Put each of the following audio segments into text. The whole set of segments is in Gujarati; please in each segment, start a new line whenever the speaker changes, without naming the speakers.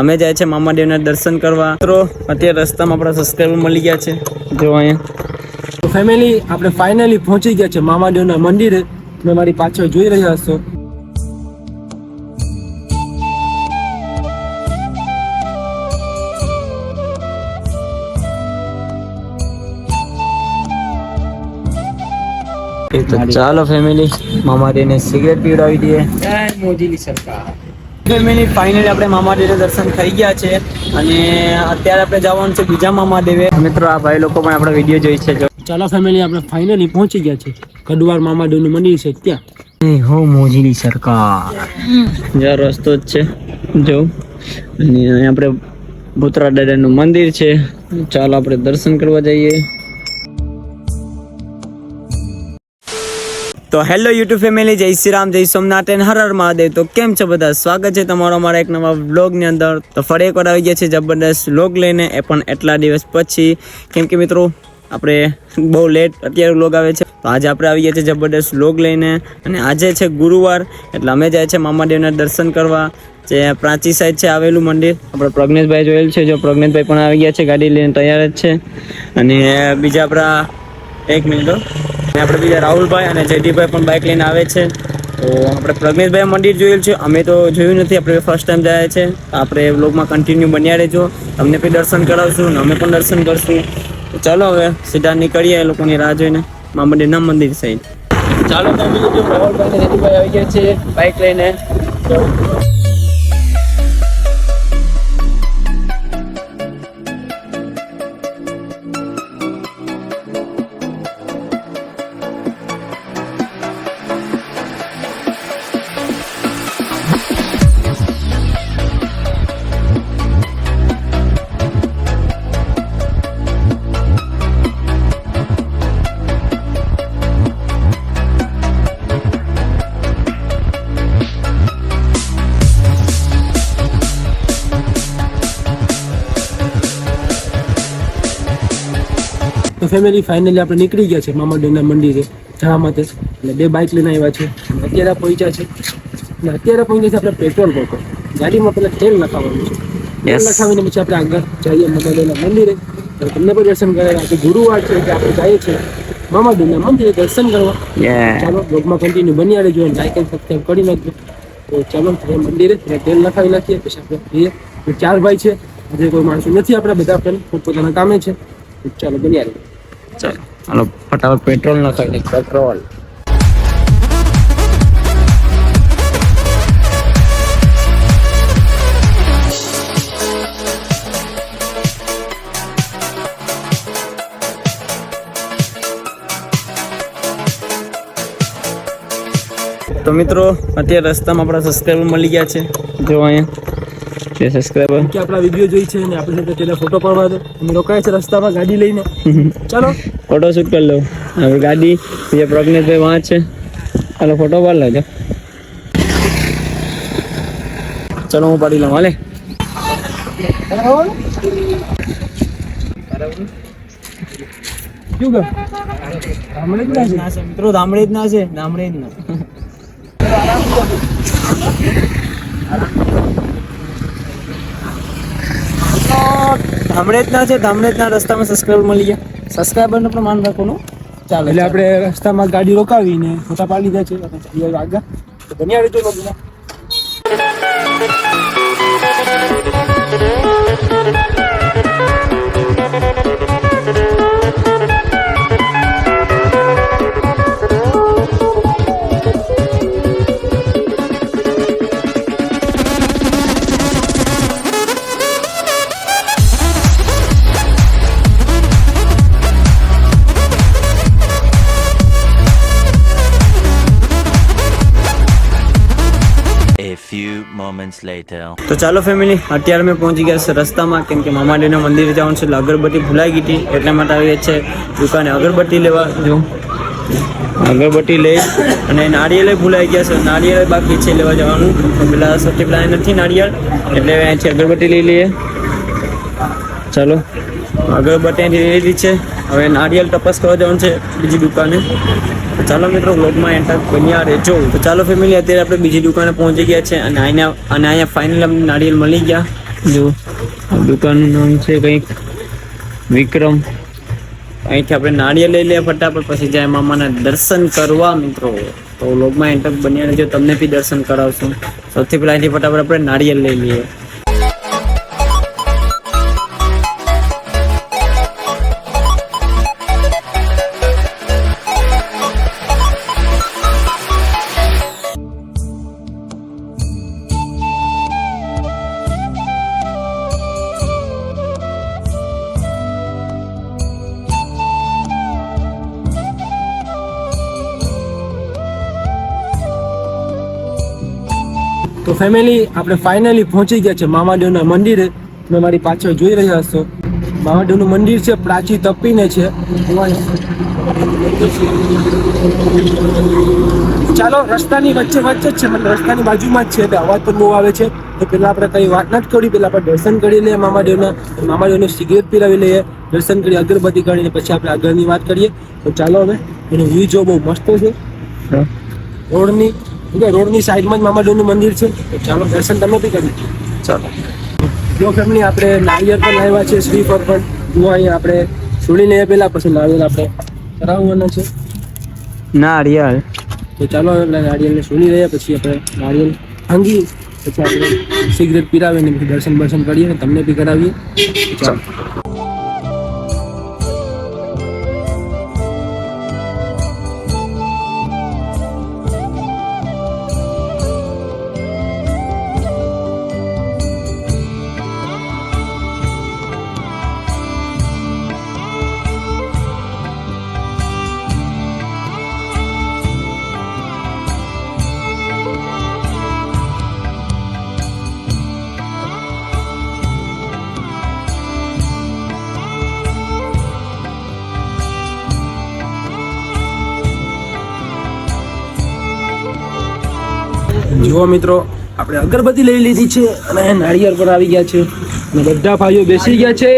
અમે જાય છે મામાદેવના દર્શન કરવા. મિત્રો અત્યારે રસ્તામાં આપણા સબસ્ક્રાઈબર મળી ગયા છે. જો અહીંયા
તો ફેમિલી આપણે ફાઇનલી પહોંચી ગયા છે મામાદેવના મંદિરે. તમે મારી પાછળ જોઈ રહ્યા હશો.
તો ચાલો ફેમિલી મામાદેવને સિગરેટ પીવડાવી દઈએ.
જય મોદીની સરકાર.
ફેમિલી ફાઇનલી આપણે મામાદેવના દર્શન થઈ ગયા છે અને અત્યારે આપણે જવાનું છે બીજા મામાદેવે. મિત્રો આ ભાઈ લોકો પણ આપણા વિડીયો જોઈ છે.
ચાલો ફેમિલી આપણે ફાઇનલી પહોંચી ગયા છે કડવાર મામાદેવનું મંદિર છે ત્યાં.
હો મોદીની સરકાર. જો રસ્તો જ છે જો, અને અહીંયા આપણે ભૂતરા દાદાનું મંદિર છે. ચાલો આપણે દર્શન કરવા જઈએ. તો હેલો યુટ્યુબ ફેમિલી, જય શ્રી રામ, જય સોમનાથ એન્ડ હર હર મહાદેવ. તો કેમ છો બધા? સ્વાગત છે તમારો અમારા એક નવા વ્લોગની અંદર. તો ફરી એકવાર આવી ગયા છે જબરદસ્ત વ્લોગ લઈને, એ પણ એટલા દિવસ પછી. કેમ કે મિત્રો આપણે બહુ લેટ અત્યારે વ્લોગ આવે છે, તો આજે આપણે આવી ગયા છે જબરદસ્ત વ્લોગ લઈને. અને આજે છે ગુરુવાર, એટલે અમે જાય છે મામાદેવના દર્શન કરવા. જે પ્રાચી સાઈડ છે આવેલું મંદિર. આપણે પ્રજ્ઞેશભાઈ જોયેલ છે, જો પ્રજ્ઞેશભાઈ પણ આવી ગયા છે, ગાડી લઈને તૈયાર જ છે. અને બીજા આપણા એક મિનિટ, આપણે બીજા રાહુલભાઈ અને જયદીપભાઈ પણ બાઇક લઈને આવે છે. તો આપણે પ્રજ્ઞેશભાઈ મંદિર જોયેલું છે, અમે તો જોયું નથી, આપણે ફર્સ્ટ ટાઈમ જાય છે. આપણે વ્લોગમાં કન્ટિન્યુ બન્યા રહેજો, તમને પણ દર્શન કરાવશું અને અમે પણ દર્શન કરશું. તો ચાલો હવે સીધા નીકળીએ એ લોકોની રાહ જોઈને મામાદેવના મંદિર સાઈડ. ચાલો ફેમિલી, જો રાહુલભાઈ અને જયદીપભાઈ આવી ગયા છે બાઇક લઈને.
તો ફેમિલી ફાઇનલી આપણે નીકળી ગયા છે મામાદેવના મંદિરે જવા માટે. એટલે બે બાઇક લઈને આવ્યા છે. અત્યારે પહોંચ્યા છે અને અત્યારે પહોંચ્યા છે આપણે પેટ્રોલ પંપ. ગાડીમાં પહેલાં તેલ નખાવવાનું છે. તેલ નખાવીને પછી આપણે આગળ જઈએ મામાદેવના મંદિરે. તો તમને પણ દર્શન કરાવ્યા. આજે ગુરુવાર છે એટલે આપણે જઈએ છીએ મામાદેવના મંદિરે દર્શન કરવા. ચાલો બ્લોગમાં કન્ટિન્યુ બન્યા રહેજો અને લાઈક એન્ડ સબસ્ક્રાઈબ કરી નાખજો. તો ચાલો મંદિરે તેલ નખાવી નાખીએ, પછી આપણે જઈએ. ચાર ભાઈ છે, આજે કોઈ માણસો નથી, આપણે બધા ફ્રેન્ડ પોતપોતાના કામે છે. ચાલો બન્યા રહીએ.
ચાલો ફટાફટ પેટ્રોલ નખાવી દે. પેટ્રોલ તો મિત્રો અત્યારે રસ્તામાં આપણા સબસ્ક્રાઈબર મળી ગયા છે. જો અહીંયા જે સબસ્ક્રાઈબર
કે આપણા વિડીયો જોઈ છે અને આપણે સાથે તેના ફોટો પાડવા દો. અમે રોકાય છે રસ્તામાં ગાડી લઈને. ચાલો
ફોટો શૂટ કરી લો. હવે ગાડી જે પ્રજ્ઞેશભાઈ વાં છે, ચાલો ફોટો પાડી લેજો. ચલો હું પાડી લઉં. હાલે
શું ગામડે જ ના છે
મિત્રો, ગામડે જ ના છે, ગામડે જ ના. ધામડે જ ના છે, ધામડે જ ના રસ્તામાં સબસ્ક્રાઈબર મળી ગયા. સબસ્ક્રાઈબરનું પણ માન રાખવાનું. ચાલો
એટલે આપણે રસ્તામાં ગાડી રોકાવીને ફોટા પાડી દે છે આગળ. તો બન્યા રહેજો બધા. તો ચાલો ફેમિલી, અત્યારે મેં પહોંચી ગયા છે રસ્તામાં. કેમ કે મામાદેવના મંદિરે જવાનું છે, એટલે અગરબત્તી ભૂલાઈ ગઈ હતી, એટલા માટે આવીએ છે દુકાને અગરબત્તી લેવા. જો અગરબત્તી લઈ અને નારિયેળ ભૂલાઈ ગયા છે, નારિયેળ બાકી છે લેવા જવાનું. પેલા સૌથી પહેલાં નથી નારિયેળ, એટલે અહીંયાથી અગરબત્તી લઈ લઈએ. ચાલો અગરબત્તી અહીંથી લઈ લીધી છે. હવે નારિયેળ તપાસ કરવા જવાનું છે બીજી દુકાને. ચાલો મિત્રો વ્લોગમાં એન્ટર બન્યા રહેજો. તો ચાલો ફેમિલી, અત્યારે આપણે બીજી દુકાને પહોંચી ગયા છે અને અહીંયા ફાઇનલ અમને નારિયેળ મળી ગયા.
જો આ દુકાનનું નામ છે કંઈક વિક્રમ. અહીંથી આપણે નાળિયેર લઈ લઈએ ફટાફટ, પછી જાય મામાના દર્શન કરવા મિત્રો. તો લોગમાં એન્ટર બન્યા રહેજો, તમને બી દર્શન કરાવશું. સૌથી પહેલા અહીંથી ફટાફટ આપણે નાળિયેર લઈ લઈએ.
તો ફેમિલી આપણે ફાઇનલી પહોંચી ગયા છે મામાદેવના મંદિરે. તમે મારી પાછળ જોઈ રહ્યા છો મામાદેવનું મંદિર છે, પ્રાચી તપીને છે. ચાલો રસ્તાની વચ્ચે વચ્ચે જ છે, મતલબ રસ્તાની બાજુમાં જ છે, એટલે અવાજ પણ બહુ આવે છે. તો પેલા આપણે કઈ વાત નથી કરી, પેલા આપણે દર્શન કરી લઈએ મામાદેવને સિગરેટ પીરાવી લઈએ, દર્શન કરી અગરબત્તી કરીને પછી આપણે આગળની વાત કરીએ. તો ચાલો હવે એનો વ્યૂ જો બહુ મસ્ત છે રોડની સાઈડમાં જ મામાદેવનું મંદિર છે. તો ચાલો દર્શન તમે બી કરી
ચાલો.
જો ફેમિલી આપણે નાળિયેર પણ લાવ્યા છે, શ્રીફળ પણ. જો અહીંયા આપણે સુણી લઈએ પહેલા, પછી નાળિયેર આપણે ચડાવવાના છે.
નાળિયેર
તો ચાલો નાળિયેરને સુણી લઈએ, પછી આપણે નાળિયેર ભાંગી પછી આપણે સિગરેટ પીરાવીને પછી દર્શન કરીએ અને તમને બી કરાવીએ. ચાલો. જુઓ મિત્રો, આપણે અગરબત્તી લઈ લીધી છે અને નાળિયેર પર આવી ગયા છે અને બધા ભાઈઓ બેસી ગયા છે.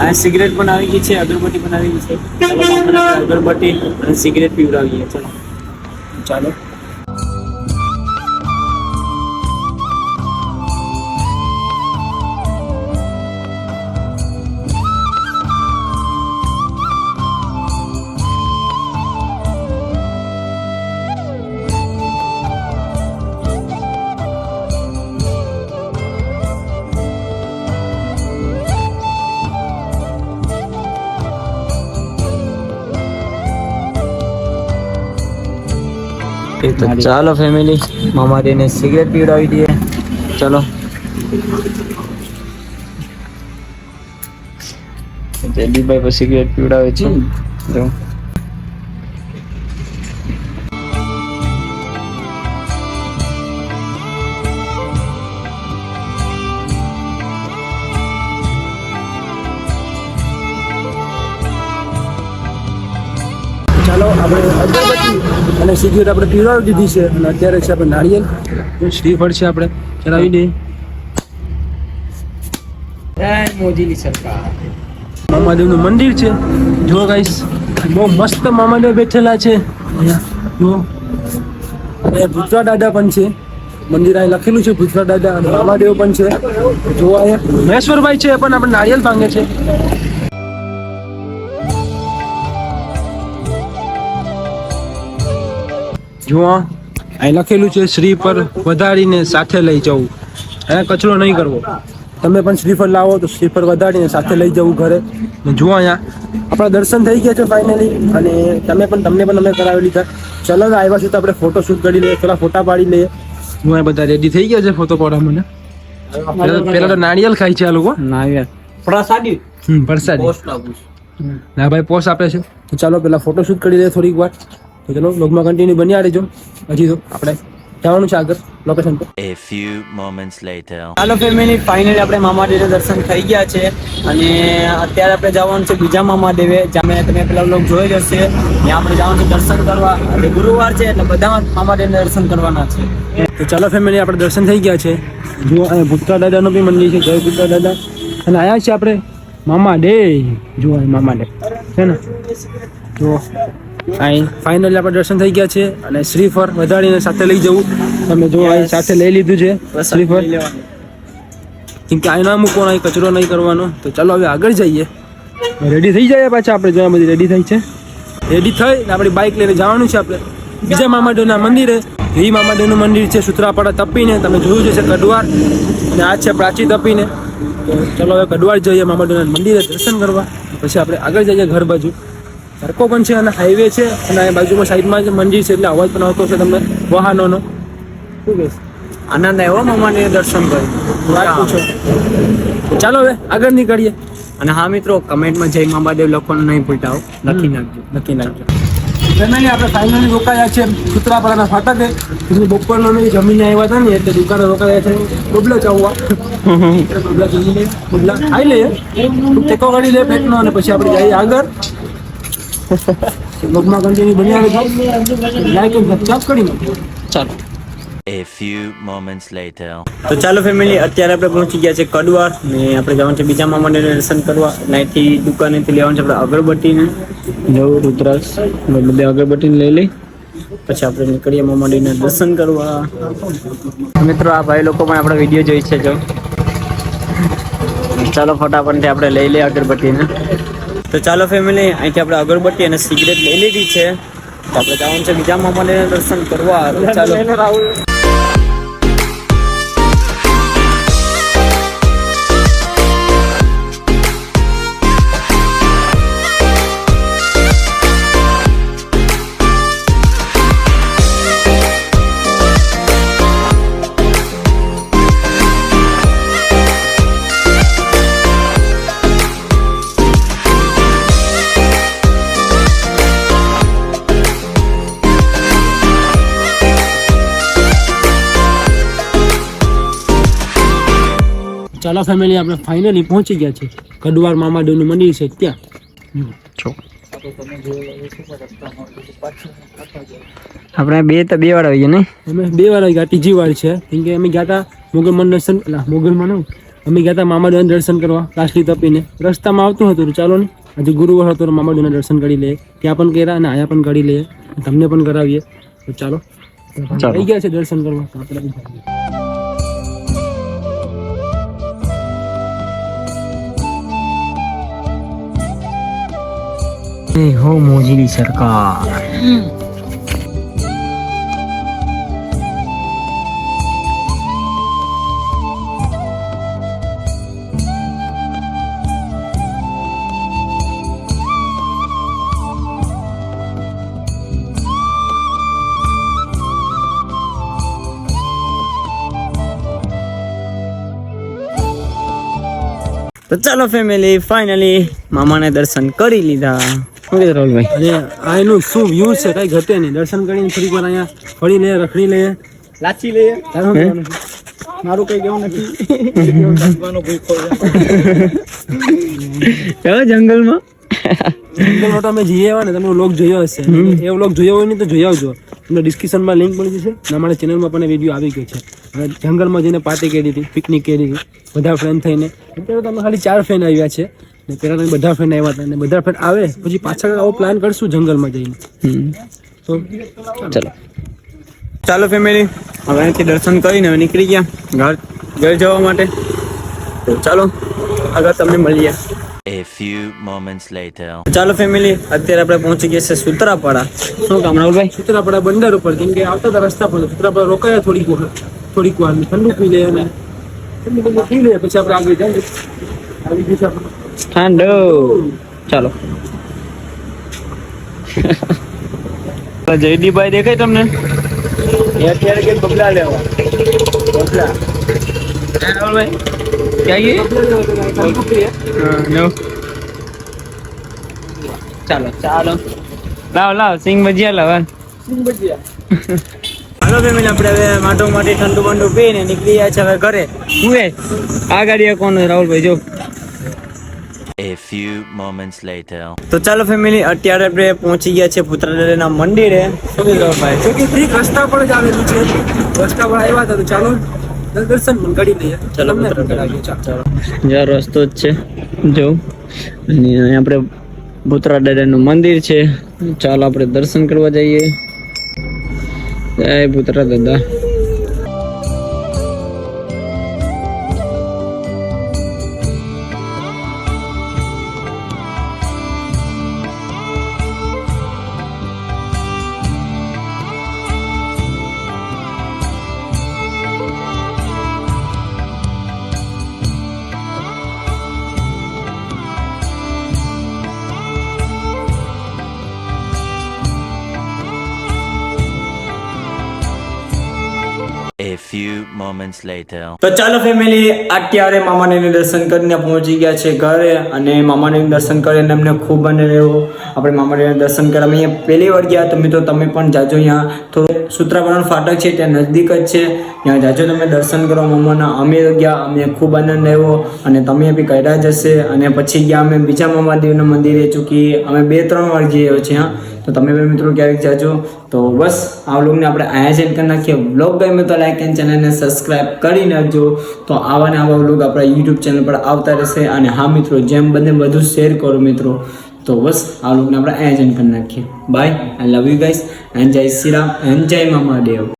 આ સિગરેટ પણ આવી ગઈ છે, અગરબત્તી પણ આવી ગઈ છે. અગરબત્તી અને સિગરેટ પીવડાવીએ. ચલો
ચાલો.
તો ચાલો ફેમિલી, મામાદેવને સિગરેટ પીવડાવી દઈએ. ચલો. જયદીપભાઈ પર સિગરેટ પીવડાવે છે. જો
ચાલો આપણે અગરબત્તી અને સિગરેટ આપણે પીવડાવી દીધી છે અને અત્યારે છે આપણે નાળિયેર શ્રીફળ છે આપણે ચડાવી દઈએ.
મોદીની સરકાર.
મામાદેવનું મંદિર છે. જો ગાઈસ બહુ મસ્ત મામાદેવ બેઠેલા છે અહીંયા. જો અને ભૂતરા દાદા પણ છે. મંદિર અહીં લખેલું છે ભૂતરા દાદા, અને મામાદેવ પણ છે. જો અહીંયા મહેશ્વરભાઈ છે, એ પણ આપણે નારિયેલ ભાંગે છે. જો અહીં લખેલું છે શ્રીફળ વધારીને સાથે લઈ જવું, અહીંયા કચરો નહીં કરવો. તમે પણ શ્રીફળ લાવો તો શ્રીફળ વધારીને સાથે લઈ જવું ઘરે. જુઓ અહીંયા આપણા દર્શન થઈ ગયા છે ફાઇનલી, અને તમને પણ અમે કરાવી લીધા. ચલો આવ્યા છું તો આપણે ફોટો શૂટ કરી લઈએ, થોડા ફોટા પાડી લઈએ. હું આ બધા રેડી થઈ ગયા છે ફોટો પાડવા મને. પેલા તો નાળિયેર ખાય છે આ લોકો.
નાળિયેર પ્રસાદી.
પ્રસાદી ના ભાઈ પોસ આપે છે. તો ચાલો પેલા ફોટો શૂટ કરી લઈએ થોડીક વાર. તો ચલો લોગમાં કન્ટિન્યુ બન્યા રહેજો. હજી તો આપણે જવાનું છે આગળ લોકેશન પર.
A few moments later.
Hello family, finally આપણે મામાદેવના દર્શન થઈ ગયા છે અને અત્યારે આપણે જવાનું છે બીજા મામાદેવે, જ્યાં તમે પેલા લોક જોઈ જશે. ત્યાં આપણે જવાનું છે દર્શન કરવા. એટલે ગુરુવાર છે એટલે બધામાં મામાદેવના દર્શન કરવાના છે.
તો ચાલો ફેમિલી, આપણે દર્શન થઈ ગયા છે. જો અહીંયા ભૂતરા દાદાનું બી મંદિર છે, જય ભૂતરા દાદા. અને આવ્યા છે આપણે મામાદેવ. જો અહીં મામાદેવ છે ને. જો અહીં ફાઇનલી આપણે દર્શન થઈ ગયા છે અને શ્રીફળ વધારીને સાથે લઈ જવું. તમે જો અહીં સાથે લઈ લીધું છે શ્રીફળ. કેમ કે આ ના મૂકવાનો, અહીં કચરો નહીં કરવાનો. તો ચાલો હવે આગળ જઈએ. રેડી થઈ જાય પાછા આપણે, જોયા બધી રેડી થઈ છે. રેડી થઈ ને આપણી બાઇક લઈને જવાનું છે આપણે બીજા મામાદેવના મંદિરે. એ મામાદેવનું મંદિર છે સુત્રાપાડા તપીને, તમે જોયું જશે કડવાર, અને આ છે પ્રાચી તપીને. તો ચલો હવે કડવાર જઈએ મામાદેવના મંદિરે દર્શન કરવા, પછી આપણે આગળ જઈએ ઘર બાજુ. તડકો પણ છે અને હાઈવે છે, અને આ બાજુમાં સાઈડમાં જ મંદિર છે, એટલે અવાજ પણ આવતો છે તમને વાહનોનો. શું કહેશ?
આનંદ આવ્યો મામાને દર્શન કરી.
વાત પૂછો. ચાલો હવે આગળ નીકળીએ.
અને હા મિત્રો, કમેન્ટમાં જય મામાદેવ લખવાનું નહીં ભૂલતા હો, લખી નાખજો.
ફેમિલી આપણે ફાઇનલી રોકાયા છે સુત્રાપાડાના ફાટકે. બપોરનો અમે જમીને આવ્યા હતા ને, એટલે દુકાને રોકાયા છે બબલા ચાવવા. બબલા ખાઈ લઈએ, ટેકો કાઢી લે પેટનો, અને પછી આપણે જઈએ આગળ. બ્લોગમાં કન્ટિન્યુ બન્યા રહેજો. લાઈક અને સબસ્ક્રાઇબ કરી નાખો.
ચાલો.
A few moments later.
તો ચાલો ફેમિલી, અત્યારે આપણે પહોંચી ગયા છે કડવાર, ને આપણે જવાનું છે બીજા મામાને દર્શન કરવા. અહીંથી દુકાનેથી લેવાનું છે આપણે અગરબત્તીને, નવું રુદ્રાક્ષ, બધે અગરબત્તીને લઈ લઈ પછી આપણે નીકળીએ મામાડીને દર્શન કરવા. મિત્રો આ ભાઈ લોકો પણ આપણા વિડીયો જોઈ છે, જો ચાલો ફટાફટથી આપણે લઈ લઈએ અગરબત્તીને. તો ચાલો ફેમિલી, અહીંથી આપણે અગરબત્તી અને સિગરેટ લઈ લીધી છે. તો આપણે જવાનું છે બીજા મામાને દર્શન કરવા. ચાલો.
ચાલો ફેમિલી, આપણે ફાઇનલી પહોંચી ગયા છે કડવાર મામાદેવનું મંદિર છે ત્યાં.
આપણે બે વાર આવી ગયા ને.
અમે 2 વાર ગયા, ત્રીજી વાર છે. કેમ કે અમે ગયા હતા મોગલમાં દર્શન, મોગલમાં નહીં, અમે ગયા હતા મામાદેવના દર્શન કરવા કાશલી તપીને. રસ્તામાં આવતું હતું, ચાલો ને આજે ગુરુવાર હતો, મામાદેવના દર્શન કરી લઈએ. ત્યાં પણ કર્યા અને આયા પણ કરી લઈએ, તમને પણ કરાવીએ. તો ચાલો, આવી ગયા છે દર્શન કરવા. તો આપણે
હો મોજીની સરકાર. તો ચાલો ફેમિલી, ફાઇનલી મામાને દર્શન કરી લીધા. શું કીધું રાહુલભાઈ?
અને આ એનું શું વ્યૂ છે, કઈ ઘટે નહીં. દર્શન કરીને થોડીક વાર અહીંયા ફરી લઈએ, રખડી લઈએ, લાચી લઈએ. મારું કઈ કેવું નથી.
જંગલમાં
જંગલમાં તો અમે જઈએ આવ્યા ને, તમે વ્લોગ જોયો હશે. એ વ્લોગ જોયો હોય ને તો જોઈ આવજો. તમને ડિસ્ક્રિપ્શનમાં લિંક મળી જશે. અને અમારા ચેનલમાં પણ વિડીયો આવી ગયો છે. અને જંગલમાં જઈને પાર્ટી કરી હતી, પિકનિક કરી હતી બધા ફ્રેન્ડ થઈને. અત્યારે તો અમે ખાલી 4 ફ્રેન્ડ આવ્યા છે, ને પહેલાં તો બધા ફ્રેન્ડ આવ્યા હતા. અને બધા ફ્રેન્ડ આવે પછી પાછળ આવો પ્લાન કરશું જંગલમાં જઈને. તો
ચાલો ફેમિલી, હવે અહીંથી દર્શન કરીને હવે નીકળી ગયા ઘર જવા માટે. તો ચાલો આગળ તમને મળીએ.
A few moments later.
ચાલો ફેમિલી, અત્યારે આપણે પહોંચી ગયા છે સુત્રાપાડા. શું કામ રાહુલભાઈ?
સુત્રાપાડા બંદર ઉપર, કેમ કે આવતા હતા રસ્તા પર સુત્રાપાડા રોકાયા થોડીક વાર ઠંડુ પી લે અને ઠંડુ પી લે, પછી આપણે આગળ જઈએ. આવી ગયું છે આપણે
ઠંડો. ચાલો. જયદીપભાઈ દેખાય તમને? એ અત્યારે કે બબલા લેવા. બબલા રાહુલભાઈ ક્યાં ગઈ? ચાલો લાવ સિંગ ભજીયા લાવ. હાલો ફેમિલી, આપણે હવે માટો માટે ઠંડુ બંડુ પીને નીકળી ગયા છે હવે ઘરે. શું આ ગાડી કોણ રાહુલભાઈ? જો.
A few moments later.
તો ચાલો ફેમિલી, અત્યારે આપણે પહોંચી ગયા છે પુત્રાદાદાના મંદિરે. શું કીધું ભાઈ?
તો કે ઠીક રસ્તા પર જ આવેલું છે. રસ્તા પર આવ્યા હતા તો ચાલો દર્શન પણ કરી લઈએ.
ચાલો ચાલો, જ્યાં રસ્તો જ છે જો, અને અહીંયા આપણે પુત્રાદાદાનું મંદિર છે. ચાલો આપણે દર્શન કરવા જઈએ. જય પુત્રાદાદા.
moments later.
તો ચાલો ફેમિલી, અત્યારે મામાને દર્શન કરીને પહોંચી ગયા છે ઘરે, અને મામાને દર્શન કરીને અમને ખૂબ આનંદ રહ્યો. આપણે મામાને દર્શન કરવા અહીંયા પહેલી વાર ગયા. તો મિત્રો તમે પણ જાજો, અહીંયા થોડું સૂત્રાપાડા ફાટક છે ત્યાં નજદીક જ છે, ત્યાં જાજો તમે દર્શન કરવા મામાના. અમે તો ગયા, અમને ખૂબ આનંદ આવ્યો, અને તમે બી કર્યા જ હશે. અને પછી ગયા અમે બીજા મામાદેવના મંદિરે ચૂકી, અમે 2-3 વાર જઈએ છીએ. હા, તો તમે બી મિત્રો ક્યારેક જાજો. તો બસ આ વ્લોગને આપણે અહીંયા જ કરી નાખીએ. વ્લોગ ગમે તો લાઈક એન્ડ ચેનલને સબસ્ક્રાઈબ કરી નાખજો. તો આવા ને આવા વ્લોગ આપણા યુટ્યુબ ચેનલ પર આવતા રહેશે. અને હા મિત્રો, જેમ બને બધું શેર કરો મિત્રો. તો બસ આ વ્લોગને આપણે અહીંયા જ કરી નાખીએ. Bye, I love you guys, and જય શ્રી રામ, એન્ડ જય મામાદેવ.